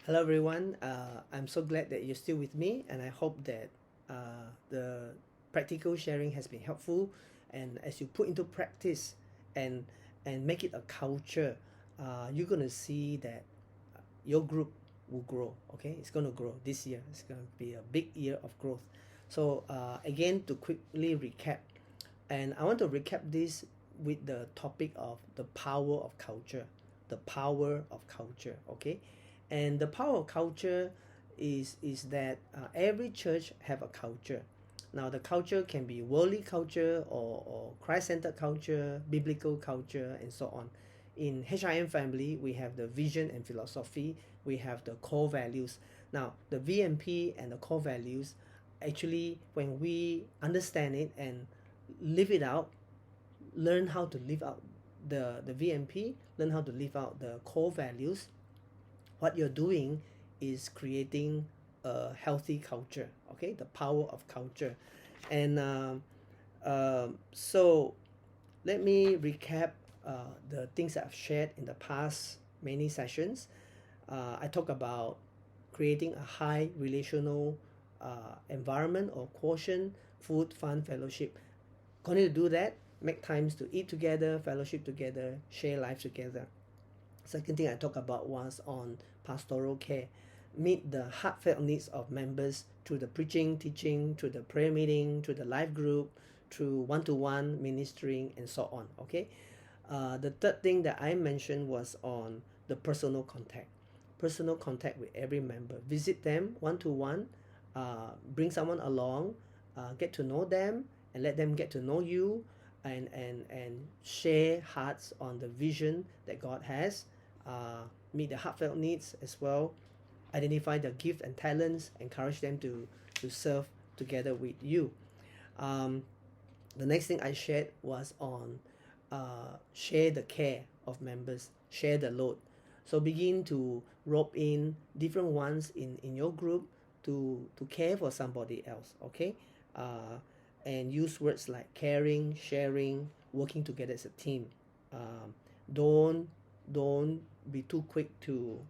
Hello, everyone. I'm so glad that you're still with me, and I hope that the practical sharing has been helpful. And as you put into practice and make it a culture, you're gonna see that your group will grow. Okay, it's gonna grow this year. It's gonna be a big year of growth. So again, to quickly recap, and I want to recap this with the topic of the power of culture. The power of culture, okay? And the power of culture is that every church have a culture. Now the culture can be worldly culture or Christ-centered culture, biblical culture, and so on. In HIM family, we have the vision and philosophy. We have the core values. Now the VMP and the core values, actually, when we understand it and live it out, learn how to live out the VMP, learn how to live out the core values, what you're doing is creating a healthy culture. Okay, the power of culture. And so let me recap the things that I've shared in the past many sessions. I talk about creating a high relational environment or quotient, food, fun, fellowship. Continue to do that, make times to eat together, fellowship together, share life together. Second thing I talked about was on pastoral care. Meet the heartfelt needs of members through the preaching, teaching, through the prayer meeting, through the life group, through one-to-one ministering, and so on. Okay. The third thing that I mentioned was on the personal contact. Personal contact with every member. Visit them one-to-one. Bring someone along. Get to know them and let them get to know you, and share hearts on the vision that God has. Meet the heartfelt needs as well, identify their gift and talents, encourage them to serve together with you. Um, the next thing I shared was on share the care of members, share the load. So begin to rope in different ones in your group to care for somebody else, okay? And use words like caring, sharing, working together as a team. Um, don't don't be too quick to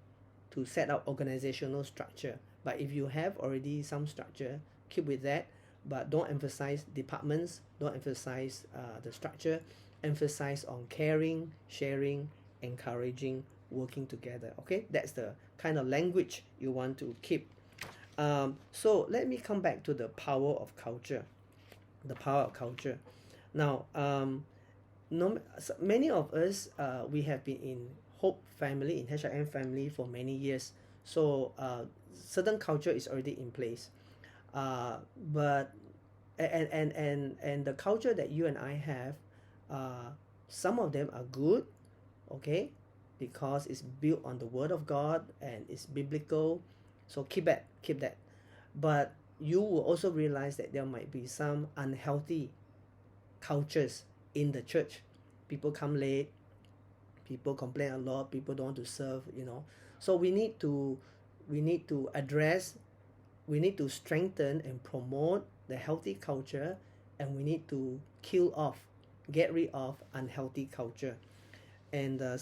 set up organizational structure. But if you have already some structure, keep with that. But don't emphasize departments. Don't emphasize the structure. Emphasize on caring, sharing, encouraging, working together. Okay, that's the kind of language you want to keep. So let me come back to the power of culture. The power of culture. Now, no, many of us we have been in Hope family, in HIM family for many years. So certain culture is already in place. But and the culture that you and I have, some of them are good, okay, because it's built on the Word of God and it's biblical. So keep that. But you will also realize that there might be some unhealthy cultures in the church. People come late, people complain a lot, people don't want to serve. So we need to address, we need to strengthen and promote the healthy culture, and we need to kill off, get rid of unhealthy culture. And uh,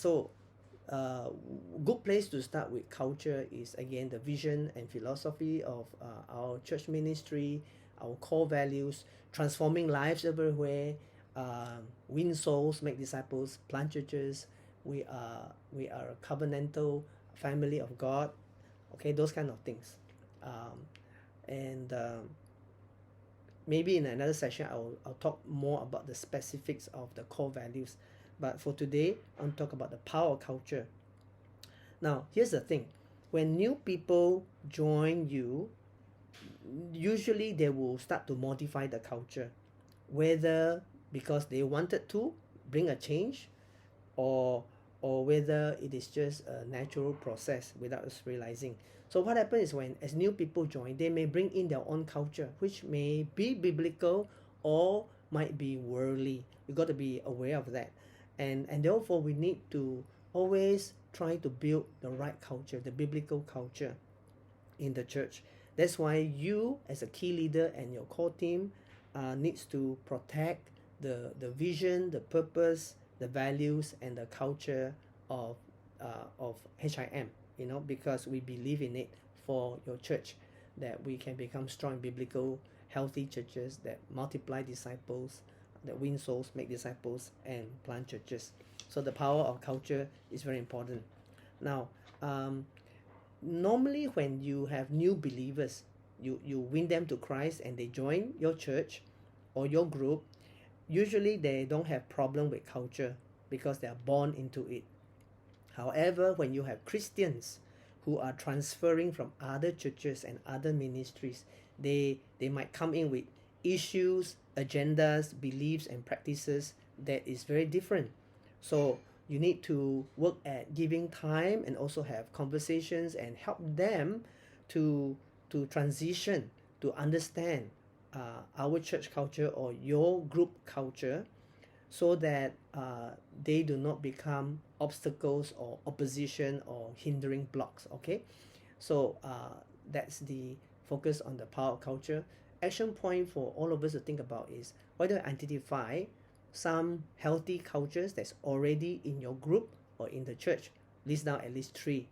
good place to start with culture is again the vision and philosophy of our church ministry, our core values, transforming lives everywhere, win souls, make disciples, plant churches. We are a covenantal family of God. Okay, those kind of things. Um, and Maybe in another session I'll talk more about the specifics of the core values. But for today, I want to talk about the power of culture. Now, here's the thing. When new people join you, usually they will start to modify the culture, whether because they wanted to bring a change, or whether it is just a natural process without us realizing. So what happens is when as new people join, they may bring in their own culture, which may be biblical or might be worldly. You got to be aware of that. And therefore we need to always try to build the right culture, the biblical culture in the church. That's why you as a key leader and your core team needs to protect the vision, the purpose, the values, and the culture of HIM because we believe in it for your church, that we can become strong biblical healthy churches that multiply disciples, that win souls, make disciples, and plant churches. So the power of culture is very important. Now, normally when you have new believers, you win them to Christ and they join your church or your group. Usually they don't have problem with culture because they are born into it. However, when you have Christians who are transferring from other churches and other ministries, they might come in with issues, agendas, beliefs, and practices that is very different. So you need to work at giving time and also have conversations and help them to transition, to understand our church culture or your group culture, so that they do not become obstacles or opposition or hindering blocks. Okay, so that's the focus on the power of culture. Action point for all of us to think about is, why do I identify some healthy cultures that's already in your group or in the church? List down at least 3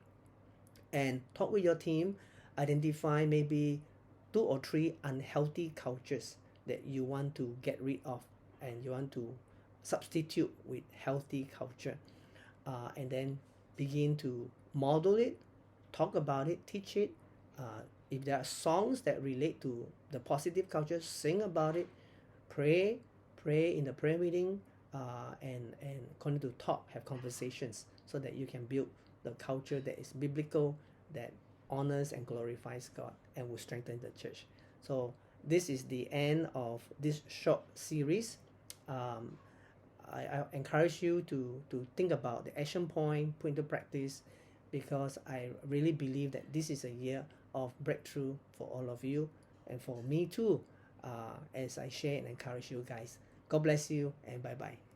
and talk with your team. Identify maybe 2 or 3 unhealthy cultures that you want to get rid of and you want to substitute with healthy culture, and then begin to model it, talk about it, teach it. If there are songs that relate to the positive culture, sing about it, pray in the prayer meeting, and continue to talk, have conversations, so that you can build the culture that is biblical, that honors and glorifies God, and will strengthen the church. So this is the end of this short series. I encourage you to think about the action point, put into practice, because I really believe that this is a year of breakthrough for all of you and for me too, as I share and encourage you guys. God bless you and bye bye.